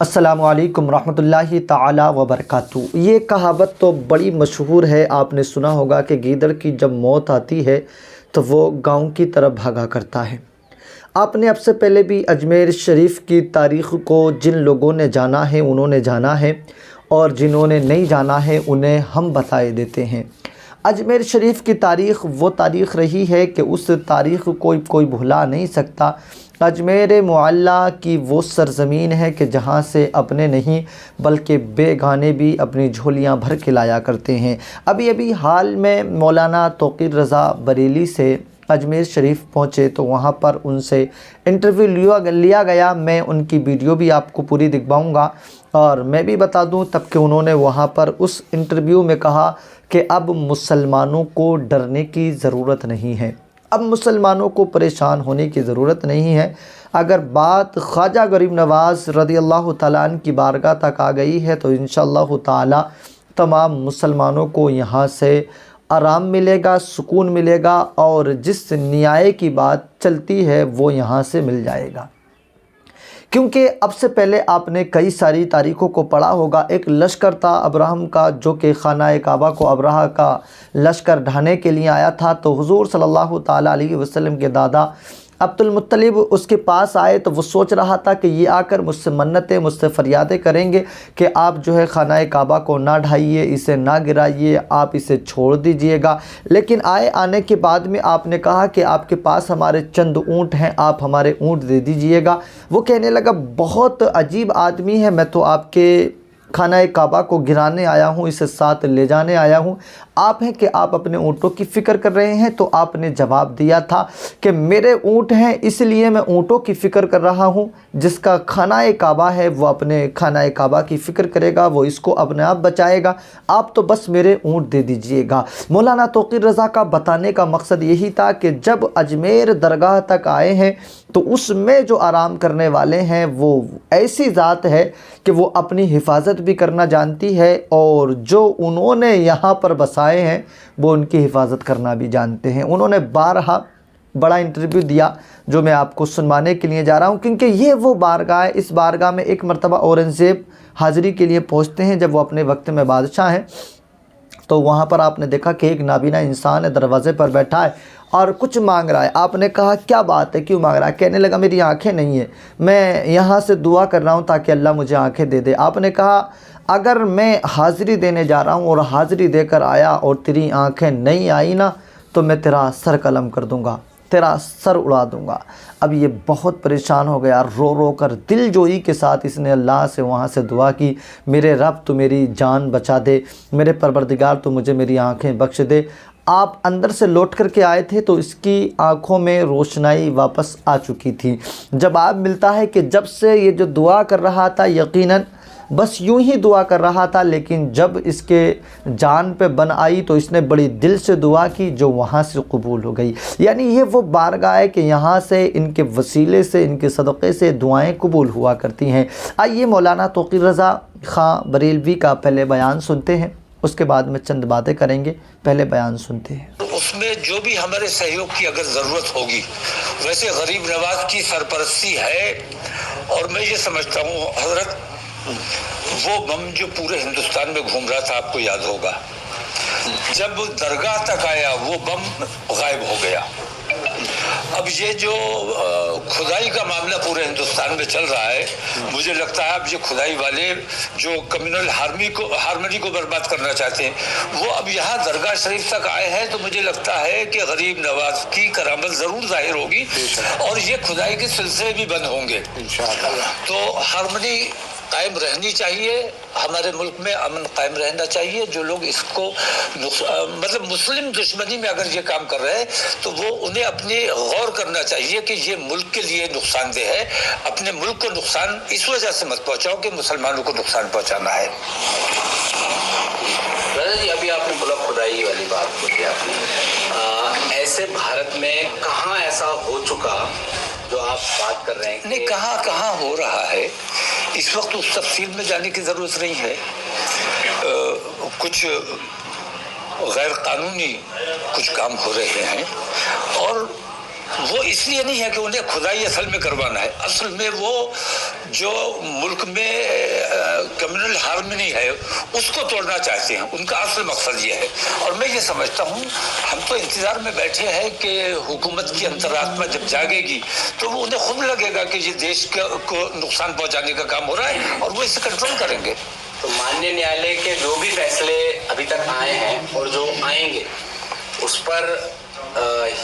السلام علیکم ورحمۃ اللہ تعالی وبرکاتہ۔ یہ کہاوت تو بڑی مشہور ہے، آپ نے سنا ہوگا کہ گیدڑ کی جب موت آتی ہے تو وہ گاؤں کی طرف بھاگا کرتا ہے۔ آپ نے اب سے پہلے بھی اجمیر شریف کی تاریخ کو جن لوگوں نے جانا ہے انہوں نے جانا ہے، اور جنہوں نے نہیں جانا ہے انہیں ہم بتائے دیتے ہیں۔ اجمیر شریف کی تاریخ وہ تاریخ رہی ہے کہ اس تاریخ کو کوئی بھلا نہیں سکتا۔ اجمیر معلیٰ کی وہ سرزمین ہے کہ جہاں سے اپنے نہیں بلکہ بے گانے بھی اپنی جھولیاں بھر کے لایا کرتے ہیں۔ ابھی حال میں مولانا توقیر رضا بریلی سے اجمیر شریف پہنچے تو وہاں پر ان سے انٹرویو لیا گیا۔ میں ان کی ویڈیو بھی آپ کو پوری دکھاؤں گا، اور میں بھی بتا دوں تب کہ انہوں نے وہاں پر اس انٹرویو میں کہا کہ اب مسلمانوں کو ڈرنے کی ضرورت نہیں ہے، اب مسلمانوں کو پریشان ہونے کی ضرورت نہیں ہے۔ اگر بات خواجہ غریب نواز رضی اللہ تعالیٰ عنہ کی بارگاہ تک آ گئی ہے تو انشاءاللہ تعالیٰ تمام مسلمانوں کو یہاں سے آرام ملے گا، سکون ملے گا، اور جس نیائے کی بات چلتی ہے وہ یہاں سے مل جائے گا۔ کیونکہ اب سے پہلے آپ نے کئی ساری تاریخوں کو پڑھا ہوگا۔ ایک لشکر تھا ابراہم کا جو کہ خانہ کعبہ کو ابرہہ کا لشکر ڈھانے کے لیے آیا تھا، تو حضور صلی اللہ تعالیٰ علیہ وسلم کے دادا عبد المطلب اس کے پاس آئے تو وہ سوچ رہا تھا کہ یہ آ کر مجھ سے منتیں، مجھ سے فریادیں کریں گے کہ آپ جو ہے خانہ کعبہ کو نہ ڈھائیے، اسے نہ گرائیے، آپ اسے چھوڑ دیجئے گا۔ لیکن آنے کے بعد میں آپ نے کہا کہ آپ کے پاس ہمارے چند اونٹ ہیں، آپ ہمارے اونٹ دے دیجئے گا۔ وہ کہنے لگا بہت عجیب آدمی ہے، میں تو آپ کے خانہ کعبہ کو گرانے آیا ہوں، اسے ساتھ لے جانے آیا ہوں، آپ ہیں کہ آپ اپنے اونٹوں کی فکر کر رہے ہیں؟ تو آپ نے جواب دیا تھا کہ میرے اونٹ ہیں اس لیے میں اونٹوں کی فکر کر رہا ہوں، جس کا خانہ کعبہ ہے وہ اپنے خانہ کعبہ کی فکر کرے گا، وہ اس کو اپنے آپ بچائے گا، آپ تو بس میرے اونٹ دے دیجئے گا۔ مولانا توقیر رضا کا بتانے کا مقصد یہی تھا کہ جب اجمیر درگاہ تک آئے ہیں تو اس میں جو آرام کرنے والے ہیں وہ ایسی ذات ہے کہ وہ اپنی حفاظت بھی کرنا جانتی ہے، اور جو انہوں نے یہاں پر بسائے ہیں وہ ان کی حفاظت کرنا بھی جانتے ہیں۔ انہوں نے بارہا بڑا انٹرویو دیا جو میں آپ کو سنوانے کے لیے جا رہا ہوں، کیونکہ یہ وہ بارگاہ ہے۔ اس بارگاہ میں ایک مرتبہ اورنگزیب حاضری کے لیے پہنچتے ہیں جب وہ اپنے وقت میں بادشاہ ہیں، تو وہاں پر آپ نے دیکھا کہ ایک نابینا انسان ہے، دروازے پر بیٹھا ہے اور کچھ مانگ رہا ہے۔ آپ نے کہا کیا بات ہے، کیوں مانگ رہا ہے؟ کہنے لگا میری آنکھیں نہیں ہیں، میں یہاں سے دعا کر رہا ہوں تاکہ اللہ مجھے آنکھیں دے دے۔ آپ نے کہا اگر میں حاضری دینے جا رہا ہوں اور حاضری دے کر آیا اور تیری آنکھیں نہیں آئی نا تو میں تیرا سر قلم کر دوں گا، تیرا سر اڑا دوں گا۔ اب یہ بہت پریشان ہو گیا، رو کر دل جوئی کے ساتھ اس نے اللہ سے وہاں سے دعا کی، میرے رب تو میری جان بچا دے، میرے پروردگار تو مجھے میری آنکھیں بخش دے۔ آپ اندر سے لوٹ کر کے آئے تھے تو اس کی آنکھوں میں روشنائی واپس آ چکی تھی۔ جب آپ ملتا ہے کہ جب سے یہ جو دعا کر رہا تھا یقیناً بس یوں ہی دعا کر رہا تھا، لیکن جب اس کے جان پہ بن آئی تو اس نے بڑی دل سے دعا کی جو وہاں سے قبول ہو گئی۔ یعنی یہ وہ بارگاہ ہے کہ یہاں سے ان کے وسیلے سے، ان کے صدقے سے دعائیں قبول ہوا کرتی ہیں۔ آئیے مولانا توقیر رضا خان بریلوی کا پہلے بیان سنتے ہیں، اس کے بعد میں چند باتیں کریں گے۔ پہلے بیان سنتے ہیں۔ اس میں جو بھی ہمارے سہیوگ کی اگر ضرورت ہوگی، ویسے غریب نواز کی سرپرستی ہے، اور میں یہ سمجھتا ہوں حضرت وہ بم جو پورے ہندوستان میں گھوم رہا تھا آپ کو یاد ہوگا، جب درگاہ تک آیا وہ بم غائب ہو گیا۔ اب یہ جو کھدائی کا معاملہ پورے ہندوستان میں چل رہا ہے، مجھے لگتا ہے اب یہ کھدائی والے جو کمیونل ہارمنی کو برباد کرنا چاہتے ہیں وہ اب یہاں درگاہ شریف تک آئے ہیں، تو مجھے لگتا ہے کہ غریب نواز کی کرامت ضرور ظاہر ہوگی اور یہ کھدائی کے سلسلے بھی بند ہوں گے۔ تو ہارمنی قائم رہنی چاہیے، ہمارے ملک میں امن قائم رہنا چاہیے۔ جو لوگ اس کو مطلب مسلم دشمنی میں اگر یہ کام کر رہے ہیں تو وہ انہیں اپنے غور کرنا چاہیے کہ یہ ملک کے لیے نقصان دہ ہے۔ اپنے ملک کو نقصان اس وجہ سے مت پہنچاؤ کہ مسلمانوں کو نقصان پہنچانا ہے۔ ابھی آپ نے بولا کھدائی والی بات بولی آپ نے، ایسے بھارت میں کہاں ایسا ہو چکا جو آپ بات کر رہے ہیں؟ نہیں، کہاں ہو رہا ہے اس وقت اس تفصیل میں جانے کی ضرورت نہیں ہے۔ کچھ غیر قانونی کچھ کام ہو رہے ہیں، اور وہ اس لیے نہیں ہے کہ انہیں کھدائی اصل میں کروانا ہے، اصل میں وہ جو ملک میں کمیونل ہارمنی ہے اس کو توڑنا چاہتے ہیں، ان کا اصل مقصد یہ ہے۔ اور میں یہ سمجھتا ہوں ہم تو انتظار میں بیٹھے ہیں کہ حکومت کی انترآتما جب جاگے گی تو وہ انہیں خود لگے گا کہ یہ دیش کو نقصان پہنچانے کا کام ہو رہا ہے اور وہ اسے کنٹرول کریں گے۔ تو مانیہ نیالے کے جو بھی فیصلے ابھی تک آئے ہیں اور جو آئیں گے اس پر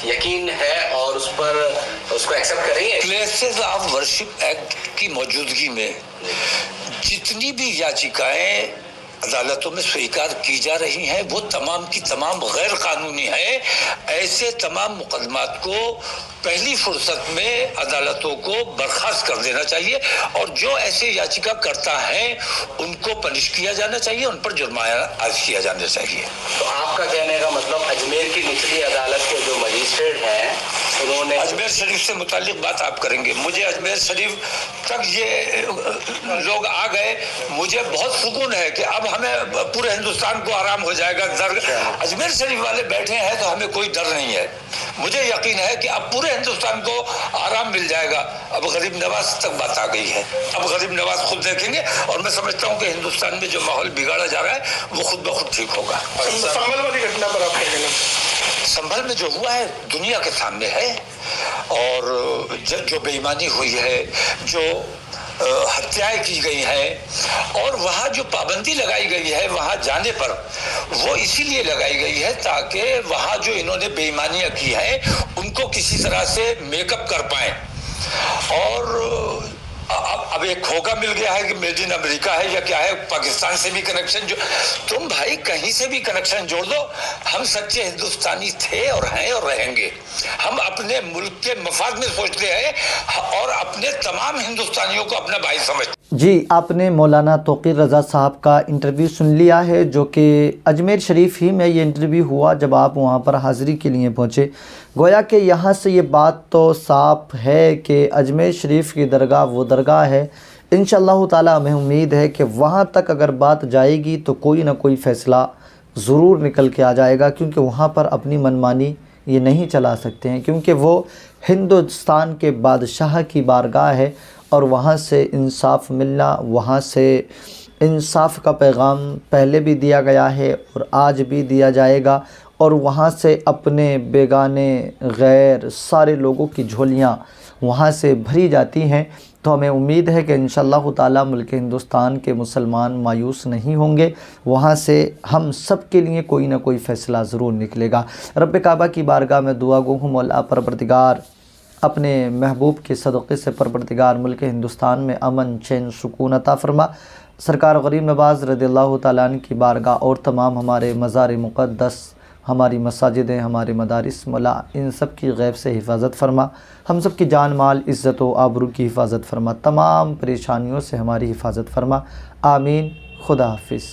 یقین ہے اور اس کو ایکسیپٹ کریں گے؟ پلیسز آف ورشپ ایکٹ کی موجودگی میں جتنی بھی یاچکائیں عدالتوں میں سویکار کی جا رہی ہیں وہ تمام کی تمام غیر قانونی ہیں۔ ایسے تمام مقدمات کو پہلی فرصت میں عدالتوں کو برخاست کر دینا چاہیے اور جو ایسے یاچکا کرتا ہے ان کو پنش کیا جانا چاہیے، ان پر جرمانہ عائد کیا جانا چاہیے۔ تو آپ کا کہنے کا مطلب اجمیر کی نچلی عدالت کے جو مجسٹریٹ ہیں انہوں نے اجمیر شریف سے متعلق بات آپ کریں گے، مجھے اجمیر شریف تک یہ لوگ آ گئے، مجھے بہت سکون ہے کہ اب ہمیں پورے ہندوستان کو آرام ہو جائے گا۔ اجمیر شریف والے بیٹھے ہیں تو ہمیں کوئی ڈر نہیں ہے، مجھے یقین ہے کہ اب پورے ہندوستان کو آرام مل جائے گا۔ اب غریب نواز تک بات آ گئی ہے، اب غریب نواز خود دیکھیں گے اور میں سمجھتا ہوں کہ ہندوستان میں جو ماحول بگاڑا جا رہا ہے وہ خود بخود ٹھیک ہوگا۔ سنبھل والی گھٹنا پر آپ کا کہنا؟ سنبھل میں جو ہوا ہے دنیا کے سامنے ہے، اور جو بے ایمانی ہوئی ہے، جو ہتیائیں کی گئی ہیں اور وہاں جو پابندی لگائی گئی ہے وہاں جانے پر، وہ اسی لیے لگائی گئی ہے تاکہ وہاں جو انہوں نے بے ایمانیاں کی ہیں ان کو کسی طرح سے میک اپ کر پائیں۔ اور اب ایک کھوکا مل گیا ہے کہ میڈ ان امریکہ ہے یا کیا ہے، پاکستان سے بھی کنیکشن جو تم بھائی کہیں سے بھی کنیکشن جوڑ دو، ہم سچے ہندوستانی تھے اور ہیں اور رہیں گے۔ ہم اپنے ملک کے مفاد میں سوچتے ہیں اور اپنے تمام ہندوستانیوں کو اپنا بھائی سمجھتے ہیں۔ جی، آپ نے مولانا توقیر رضا صاحب کا انٹرویو سن لیا ہے، جو کہ اجمیر شریف ہی میں یہ انٹرویو ہوا جب آپ وہاں پر حاضری کے لیے پہنچے۔ گویا کہ یہاں سے یہ بات تو صاف ہے کہ اجمیر شریف کی درگاہ وہ درگاہ ہے، انشاءاللہ تعالی ہمیں امید ہے کہ وہاں تک اگر بات جائے گی تو کوئی نہ کوئی فیصلہ ضرور نکل کے آ جائے گا، کیونکہ وہاں پر اپنی منمانی یہ نہیں چلا سکتے ہیں، کیونکہ وہ ہندوستان کے بادشاہ کی بارگاہ ہے اور وہاں سے انصاف ملنا، وہاں سے انصاف کا پیغام پہلے بھی دیا گیا ہے اور آج بھی دیا جائے گا، اور وہاں سے اپنے بیگانے غیر سارے لوگوں کی جھولیاں وہاں سے بھری جاتی ہیں۔ تو ہمیں امید ہے کہ انشاءاللہ تعالی ملک ہندوستان کے مسلمان مایوس نہیں ہوں گے، وہاں سے ہم سب کے لیے کوئی نہ کوئی فیصلہ ضرور نکلے گا۔ رب کعبہ کی بارگاہ میں دعا گو ہوں، مولا پروردگار اپنے محبوب کے صدقے سے پروردگار ملک ہندوستان میں امن، چین، سکون عطا فرما۔ سرکار غریب نواز رضی اللہ تعالیٰ عنہ کی بارگاہ اور تمام ہمارے مزار مقدس، ہماری مساجدیں، ہمارے مدارس، مولا ان سب کی غیب سے حفاظت فرما، ہم سب کی جان مال، عزت و آبرو کی حفاظت فرما، تمام پریشانیوں سے ہماری حفاظت فرما، آمین۔ خدا حافظ۔